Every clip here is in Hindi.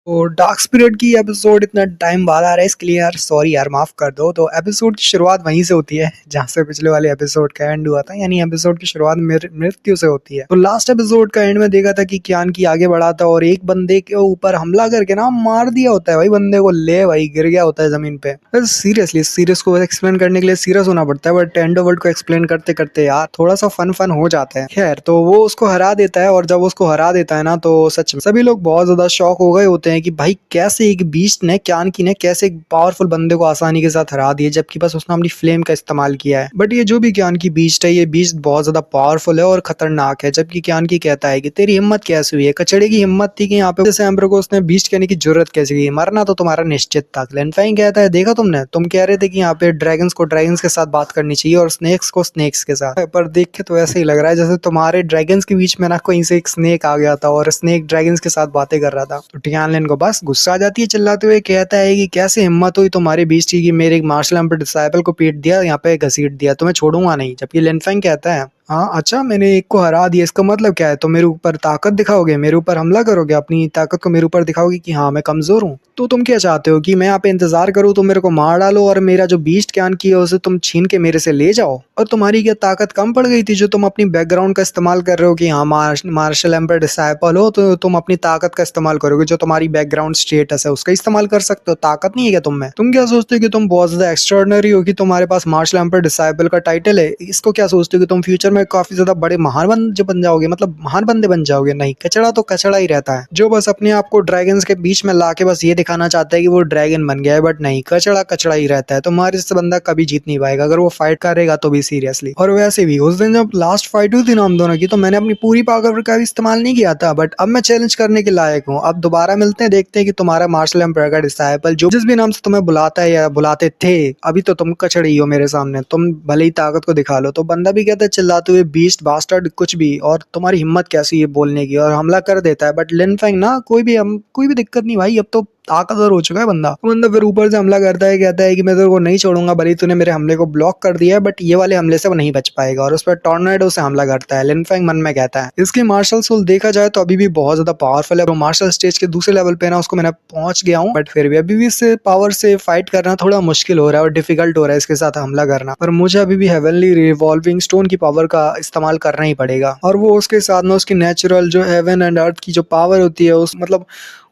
तो डार्क स्पिरिट की एपिसोड इतना टाइम बाद आ रहा है इसके लिए यार सॉरी यार माफ कर दो। तो एपिसोड की शुरुआत वहीं से होती है जहाँ से पिछले वाले एपिसोड का एंड हुआ था, यानी एपिसोड की शुरुआत मृत्यु से होती है। तो लास्ट एपिसोड का एंड में देखा था कि कियान की आगे बढ़ा था और एक बंदे के ऊपर हमला करके ना मार दिया होता है भाई बंदे को, ले भाई गिर गया होता है जमीन पे। सीरियसली सीरियस को एक्सप्लेन करने के लिए सीरियस होना पड़ता है, बट एंड वर्ल्ड को एक्सप्लेन करते करते यार थोड़ा सा फन हो जाता है। खैर, तो वो उसको हरा देता है और जब उसको हरा देता है ना तो सच में सभी लोग बहुत ज्यादा शॉक हो गए होते हैं कि भाई कैसे एक बीस्ट ने कियान की ने कैसे एक पावरफुल बंदे को आसानी के साथ हरा दिया, जबकि बस उसने अपनी फ्लेम का इस्तेमाल किया है। बट ये जो भी कियान की बीस्ट है, ये बीस्ट बहुत ज्यादा पावरफुल है और खतरनाक है। जबकि कियान की कहता है कि तेरी हिम्मत कैसे हुई है, कचड़े की हिम्मत थी कि यहाँ पे जैसे एम्बर को उसने बीस्ट कहने की जरूरत कैसे की, मरना तो तुम्हारा निश्चित था। लिन फेंग कहता है देखा तुमने, तुम कह रहे थे कि यहाँ पे ड्रैगन्स को ड्रैगन्स के साथ बात करनी चाहिए और स्नेक्स को स्नेक्स के साथ, पर देख के तो ऐसे ही लग रहा है जैसे तुम्हारे ड्रैगन्स के बीच में ना कहीं से एक स्नेक आ गया था और स्नेक ड्रैगन्स के साथ बातें कर रहा था। तो टियान लिन को बस गुस्सा आ जाती है, चिल्लाते हुए कहता है कि कैसे हिम्मत हुई तुम्हारे बीच की कि मेरे एक मार्शल एम्पर डिसाइपल को पीट दिया, यहाँ पे घसीट दिया, तुम्हें छोड़ूंगा नहीं। जबकि लिन फेंग कहता है हाँ अच्छा, मैंने एक को हरा दिया, इसका मतलब क्या है? तो मेरे ऊपर ताकत दिखाओगे, मेरे ऊपर हमला करोगे, अपनी ताकत को मेरे ऊपर दिखाओगे कि हाँ मैं कमजोर हूँ। तो तुम क्या चाहते हो कि मैं यहाँ पे इंतजार करूँ, तुम मेरे को मार डालो और मेरा जो बीस्ट ज्ञान की है उसे तुम छीन के मेरे से ले जाओ? और तुम्हारी क्या ताकत कम पड़ गई थी जो तुम अपनी बैकग्राउंड का इस्तेमाल कर रहे हो कि हाँ मार्शल एम्पर डिसाइपल हो तो तुम अपनी ताकत का इस्तेमाल करोगे, जो तुम्हारी बैकग्राउंड स्टेटस है उसका इस्तेमाल कर सकते हो। ताकत नहीं है क्या तुम में? तुम क्या सोचते हो कि तुम बहुत ज्यादा एक्स्ट्राऑर्डिनरी हो कि तुम्हारे पास मार्शल एम्पर डिसाइपल का टाइटल है? इसको क्या सोचते हो कि तुम फ्यूचर में काफी ज्यादा बड़े महान बन जाओगे, मतलब महान बंदे बन जाओगे? नहीं, कचड़ा तो कचड़ा ही रहता है जो बस अपने आप को ड्रैगन्स के बीच में लाके बस ये दिखाना चाहता है कि वो ड्रैगन बन गया है, बट नहीं, कचड़ा कचड़ा ही रहता है। तुम्हारे से बंदा कभी जीत नहीं पाएगा अगर वो फाइट करेगा तो भी सीरियसली। और वैसे भी उस दिन जब लास्ट फाइट हुई थी ना हम दोनों की, तो मैंने अपनी पूरी पावर का भी इस्तेमाल नहीं किया था, बट अब मैं चैलेंज करने के लायक हूँ। अब दोबारा मिलते हैं, देखते हैं कि तुम्हारा मार्शल एम्पर का डिसाइपल जो जिस भी नाम से तुम्हें बुलाता है या बुलाते थे, अभी तो तुम कचड़े ही हो मेरे सामने, तुम भले ही ताकत को दिखा लो। तो बंदा भी कहता है चिल्लाते हुए बीस्ट बास्टर्ड कुछ भी, और तुम्हारी हिम्मत कैसी है बोलने की, और हमला कर देता है। बट लिन फेंग ना कोई भी दिक्कत नहीं भाई, अब तो ताकतवर हो चुका है बंदा। तो बंदा फिर ऊपर से हमला करता है, कहता है कि मैं तेरे को नहीं छोड़ूंगा, भले ही तूने मेरे हमले को ब्लॉक कर दिया है बट ये वाले हमले से वो नहीं बच पाएगा, और उस पर टॉर्नेडो से हमला करता है। लिन फेंग मन में कहता है इसकी मार्शल सोल देखा जाए तो अभी भी बहुत ज्यादा पावरफुल है, तो मार्शल स्टेज के दूसरे लेवल पे ना उसको मैंने पहुंच गया हूँ, बट फिर भी अभी भी इससे पावर से फाइट करना थोड़ा मुश्किल हो रहा है और डिफिकल्ट हो रहा है इसके साथ हमला करना। पर मुझे अभी भी हेवनली रिवॉल्विंग स्टोन की पावर का इस्तेमाल करना ही पड़ेगा, और वो उसके साथ में उसकी नेचुरल जो हेवन एंड अर्थ की जो पावर होती है उस मतलब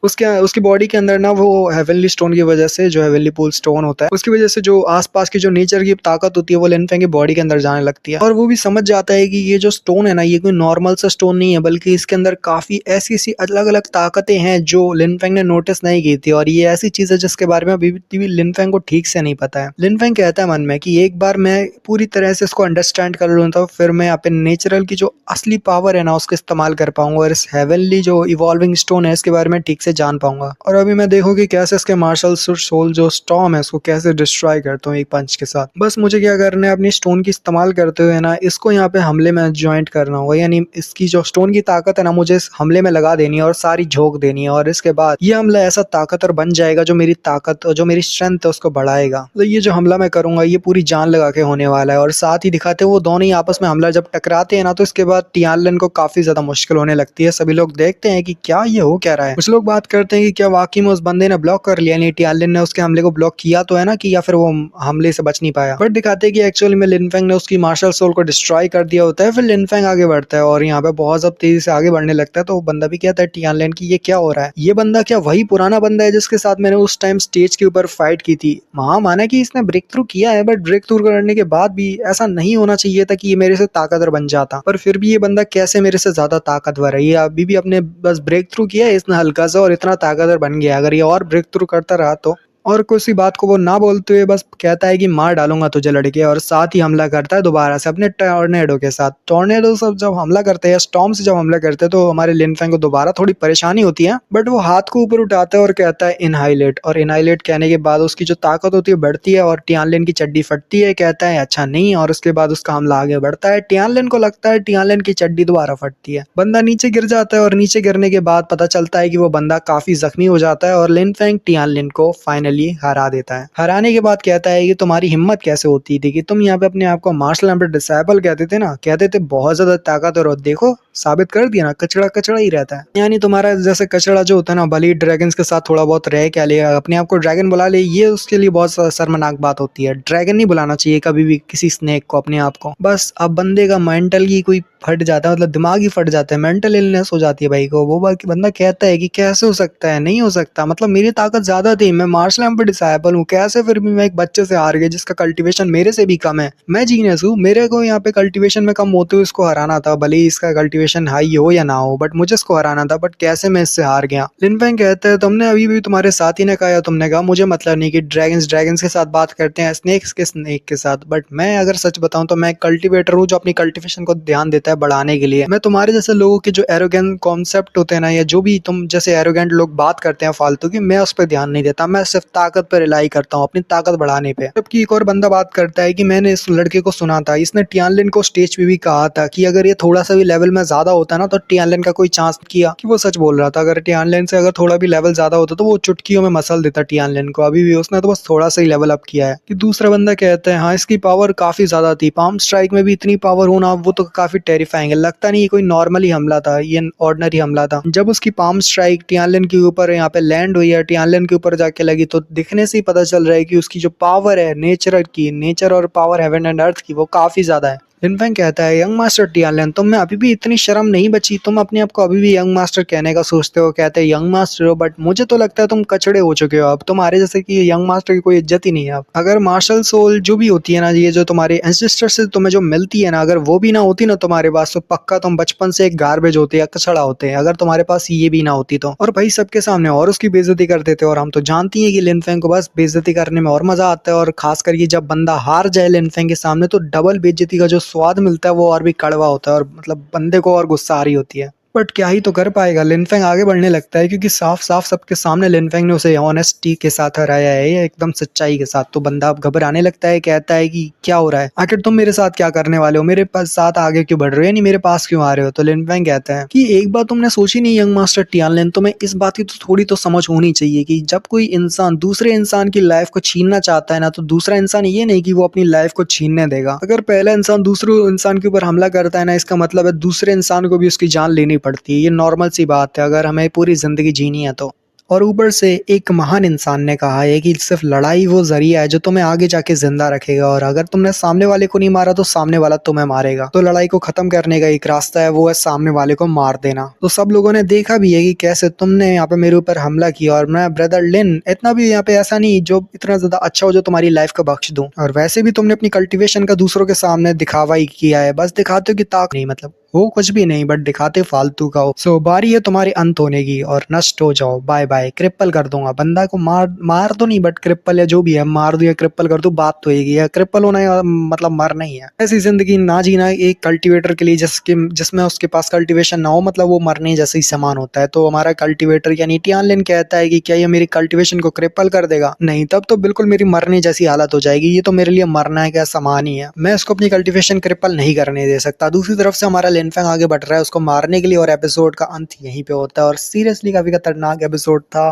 उसकी बॉडी के अंदर ना वो हेवनली स्टोन की वजह से, जो हेवनली पूल स्टोन होता है उसकी वजह से जो आसपास की जो नेचर की ताकत होती है वो लिन फेंग की बॉडी के अंदर जाने लगती है, और वो भी समझ जाता है कि ये जो स्टोन है ना ये कोई नॉर्मल सा स्टोन नहीं है, बल्कि इसके अंदर काफी ऐसी ऐसी अलग अलग ताकतें हैं जो लिन फेंग ने नोटिस नहीं की थी, और ये ऐसी चीज है जिसके बारे में अभी भी लिन फेंग को ठीक से नहीं पता है। लिन फेंग कहता है मन में कि एक बार मैं पूरी तरह से इसको अंडरस्टैंड कर लूँ तो फिर मैं अपने नेचुरल की जो असली पावर है ना उसको इस्तेमाल कर पाऊंगा, और इस हेवनली जो इवॉल्विंग स्टोन है इसके बारे में ठीक से जान पाऊंगा। और अभी मैं देखूं कि कैसे इसके मार्शल सोल जो स्टॉर्म है उसको कैसे डिस्ट्रॉय करता हूँ एक पंच के साथ। बस मुझे क्या करना है, अपनी स्टोन की इस्तेमाल करते हुए ना इसको यहाँ पे हमले में ज्वाइंट करना होगा, यानी इसकी जो स्टोन की ताकत है ना मुझे इस हमले में लगा देनी है और सारी झोंक देनी है, और इसके बाद ये हमला ऐसा ताकतवर बन जाएगा जो मेरी ताकत और जो मेरी स्ट्रेंथ है उसको बढ़ाएगा। तो ये जो हमला मैं करूंगा ये पूरी जान लगा के होने वाला है, और साथ ही दिखाते हैं वो दोनों ही आपस में हमला जब टकराते हैं ना तो इसके बाद टियानलिन को काफी ज्यादा मुश्किल होने लगती है। सभी लोग देखते हैं कि क्या ये हो क्या रहा है। कुछ लोग बात करते हैं कि क्या वाकई में उस बंदे ने ब्लॉक कर लिया, यानी टियानलिन ने उसके हमले को ब्लॉक किया तो है ना, कि या फिर वो हमले से बच नहीं पाया। बट दिखाते हैं कि एक्चुअली में लिन फेंग ने उसकी मार्शल सोल को डिस्ट्रॉय कर दिया होता है। फिर लिन फेंग आगे बढ़ता है और यहाँ पे बहुत ज्यादा तेजी से आगे बढ़ने लगता है। तो बंदा भी कहता है टियानलिन की ये क्या हो रहा है, ये बंदा क्या वही पुराना बंदा है जिसके साथ मैंने उस टाइम स्टेज के ऊपर फाइट की थी? हाँ माना कि इसने ब्रेक थ्रू किया है, बट ब्रेक थ्रू करने के बाद भी ऐसा नहीं होना चाहिए था कि ये मेरे से ताकतवर बन जाता, पर फिर भी ये बंदा कैसे मेरे से ज्यादा ताकतवर है? ये अभी भी अपने बस ब्रेक थ्रू किया है इसने हल्का सा और इतना ताकतवर बन गया। अगर ये और ब्रेक थ्रू करता रहा तो, और किसी बात को वो ना बोलते हुए बस कहता है कि मार डालूंगा तुझे लड़के, और साथ ही हमला करता है दोबारा से अपने टॉर्नेडो के साथ। टॉर्नेडो सब जब हमला करते हैं, स्टॉर्म से जब हमला करते हैं, तो हमारे लिन फेंग को दोबारा थोड़ी परेशानी होती है, बट वो हाथ को ऊपर उठाता है और कहता है इनहाइलेट, और इनहाइलेट कहने के बाद उसकी जो ताकत होती है बढ़ती है और टियानलिन की चड्डी फटती है। कहता है अच्छा नहीं, और उसके बाद उसका हमला आगे बढ़ता है। टियानलिन को लगता है टियानलिन की चड्डी दोबारा फटती है, बंदा नीचे गिर जाता है, और नीचे गिरने के बाद पता चलता है कि वो बंदा काफी जख्मी हो जाता है, और लिन फेंग टियानलिन को फाइनली हरा देता है। हराने के बाद कहता है कि तुम्हारी हिम्मत कैसे होती थी कि तुम यहाँ पे अपने आप को मार्शल एम्पर डिसाइपल कहते थे ना, कहते थे बहुत ज्यादा ताकतवर हो, देखो साबित कर दिया ना, कचड़ा कचड़ा ही रहता है। यानी तुम्हारा जैसे कचड़ा जो होता है ना, भले ही ड्रैगन्स के साथ थोड़ा बहुत रह क्या ले, अपने आप को ड्रैगन बुला ले, ये उसके लिए बहुत शर्मनाक बात होती है। ड्रैगन नहीं बुलाना चाहिए कभी भी किसी स्नेक को अपने आप को। बस अब बंदे का मेंटल की कोई फट जाता है, मतलब दिमाग ही फट जाता है, मेंटल इलनेस हो जाती है भाई को। वो बंदा कहता है कि कैसे हो सकता है, नहीं हो सकता, मतलब मेरी ताकत ज्यादा थी, मैं मार्शल आर्ट पे डिसाइबल हूँ, कैसे फिर भी मैं एक बच्चे से हार गया जिसका कल्टीवेशन मेरे से भी कम है। मैं जीनियस हूँ, मेरे को यहाँ पे कल्टीवेशन में कम होते हुए इसको हराना था, भले ही इसका कल्टीवेशन हाई हो या ना हो, बट मुझे इसको हराना था, बट कैसे मैं इससे हार गया। लिन फेंग कहता है तुमने अभी भी तुम्हारे साथी ने कहा, तुमने कहा मुझे मतलब नहीं कि ड्रैगन्स के साथ बात करते हैं, स्नेक्स के स्नेक के साथ, बट मैं अगर सच बताऊं तो मैं कल्टीवेटर हूँ जो अपनी कल्टीवेशन को ध्यान देता है बढ़ाने के लिए। मैं तुम्हारे जैसे लोगों के जो एरोगेंट कॉन्सेप्ट होते हैं ना, या जो भी तुम जैसे एरोगेंट लोग बात करते हैं फालतू की, मैं उस पर ध्यान नहीं देता, मैं सिर्फ ताकत पर रिलाई करता हूँ, अपनी ताकत बढ़ाने पे। जबकि एक और बंदा बात करता है कि मैंने इस लड़के को सुना था, इसने टियानलिन को स्टेज पे भी कहा था कि अगर ये थोड़ा सा भी लेवल में ज्यादा होता ना तो टियानलिन का कोई चांस किया, कि वो सच बोल रहा था। अगर टियानलिन से अगर थोड़ा भी लेवल ज्यादा होता तो वो चुटकियों में मसल देता टियानलिन को। अभी भी उसने तो बस थोड़ा सा ही लेवल अप किया है। कि दूसरा बंदा कहता है हाँ इसकी पावर काफी ज्यादा थी, पाम स्ट्राइक में भी इतनी पावर होना वो तो काफी टेरिफाइंग है, लगता नहीं कोई नॉर्मली हमला था, ये ऑर्डिनरी हमला था। जब उसकी पाम स्ट्राइक टियानलिन के ऊपर यहाँ पे लैंड हुई है, टियानलिन के ऊपर जाके लगी, तो दिखने से ही पता चल रहा है कि उसकी जो पावर है नेचर और पावर हेवन एंड अर्थ की, वो काफी ज्यादा है। लिन फेंग कहता है यंग मास्टर टियानलिन, तुम में अभी भी इतनी शर्म नहीं बची, तुम अपने आप को अभी भी यंग मास्टर कहने का सोचते हो, कहते हैं यंग मास्टर हो, बट मुझे तो लगता है तुम कचड़े हो चुके हो अब, तुम्हारे जैसे कि यंग मास्टर की कोई इज्जत ही नहीं है अब। अगर मार्शल सोल जो भी होती है ना, ये जो तुम्हारे एंसेस्टर से तुम्हें जो मिलती है ना, अगर वो भी ना होती ना तुम्हारे पास, तो पक्का तुम बचपन से एक गार्बेज होते या कचड़ा होते हैं, अगर तुम्हारे पास ये भी ना होती तो। और भाई सबके सामने और उसकी बेइज्जती कर देते, और हम तो जानती हैं कि लिन फेंग को बस बेइज्जती करने में और मजा आता है, और खास करके जब बंदा हार जाए लिन फेंग के सामने तो डबल बेइज्जती का जो स्वाद मिलता है वो और भी कड़वा होता है, और मतलब बंदे को और गुस्सा आ रही होती है। बट क्या ही तो कर पाएगा, लिन फेंग आगे बढ़ने लगता है क्योंकि साफ साफ सबके सामने लिन फेंग ने उसे ऑनेस्टी के साथ हराया है, या एकदम सच्चाई के साथ। तो बंदा अब घबराने लगता है, कहता है कि क्या हो रहा है, आखिर तुम मेरे साथ क्या करने वाले हो, मेरे पास साथ आगे क्यों बढ़ रहे हो, यानी मेरे पास क्यों आ रहे हो। तो लिन फेंग कहता है कि एक बात तुमने सोची नहीं यंग मास्टर टियानलिन, तुम्हें इस बात की तो थोड़ी तो समझ होनी चाहिए कि जब कोई इंसान दूसरे इंसान की लाइफ को छीनना चाहता है ना, तो दूसरा इंसान ये नहीं कि वो अपनी लाइफ को छीनने देगा। अगर पहला इंसान दूसरे इंसान के ऊपर हमला करता है ना, इसका मतलब है दूसरे इंसान को भी उसकी जान लेनी पड़ती है। ये नॉर्मल सी बात है अगर हमें पूरी जिंदगी जीनी है तो। और ऊपर से एक महान इंसान ने कहा है कि सिर्फ लड़ाई वो जरिया है जो तुम्हें आगे जाके जिंदा रखेगा, और अगर तुमने सामने वाले को नहीं मारा तो सामने वाला तुम्हें मारेगा। तो लड़ाई को खत्म करने का एक रास्ता है, वो है सामने वाले को मार देना। तो सब लोगों ने देखा भी है कि कैसे तुमने यहाँ पे मेरे ऊपर हमला किया, और मैं ब्रदर लिन इतना भी यहाँ पे ऐसा नहीं जो इतना ज्यादा अच्छा हो जो तुम्हारी लाइफ को बख्श दूं। और वैसे भी तुमने अपनी कल्टीवेशन का दूसरों के सामने दिखावा ही किया है, बस दिखाते हो कि ताक नहीं, मतलब वो कुछ भी नहीं, बट दिखाते फालतू का हो। सो बारी है तुम्हारे अंत होने की, और नष्ट हो जाओ, बाय बाय, क्रिप्पल कर दूंगा। बंदा को मार तो नहीं, बट क्रिप्पल या जो भी है मार दू या क्रिप्पल कर दू, बात तो एक ही है, क्रिप्पल होना या मतलब मरना ही है। ऐसी जिंदगी ना जीना एक कल्टीवेटर के लिए जिसमें उसके पास कल्टीवेशन ना हो, मतलब वो मरने जैसे ही समान होता है। तो हमारा कल्टीवेटर यानी टियानलिन कहता है कि क्या ये मेरी कल्टीवेशन को क्रिप्पल कर देगा, नहीं, तब तो बिल्कुल मेरी मरने जैसी हालत हो जाएगी, ये तो मेरे लिए मरना है क्या समान ही है, मैं इसको अपनी कल्टीवेशन क्रिप्पल नहीं करने दे सकता। दूसरी तरफ से हमारा लिन फेंग आगे बढ़ रहा है उसको मारने के लिए, और एपिसोड का अंत यहीं पे होता है। और सीरियसली काफी खतरनाक एपिसोड था।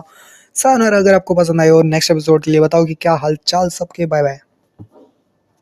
सानर अगर आपको पसंद आए और नेक्स्ट एपिसोड के लिए बताओ कि क्या हालचाल सबके। Bye bye.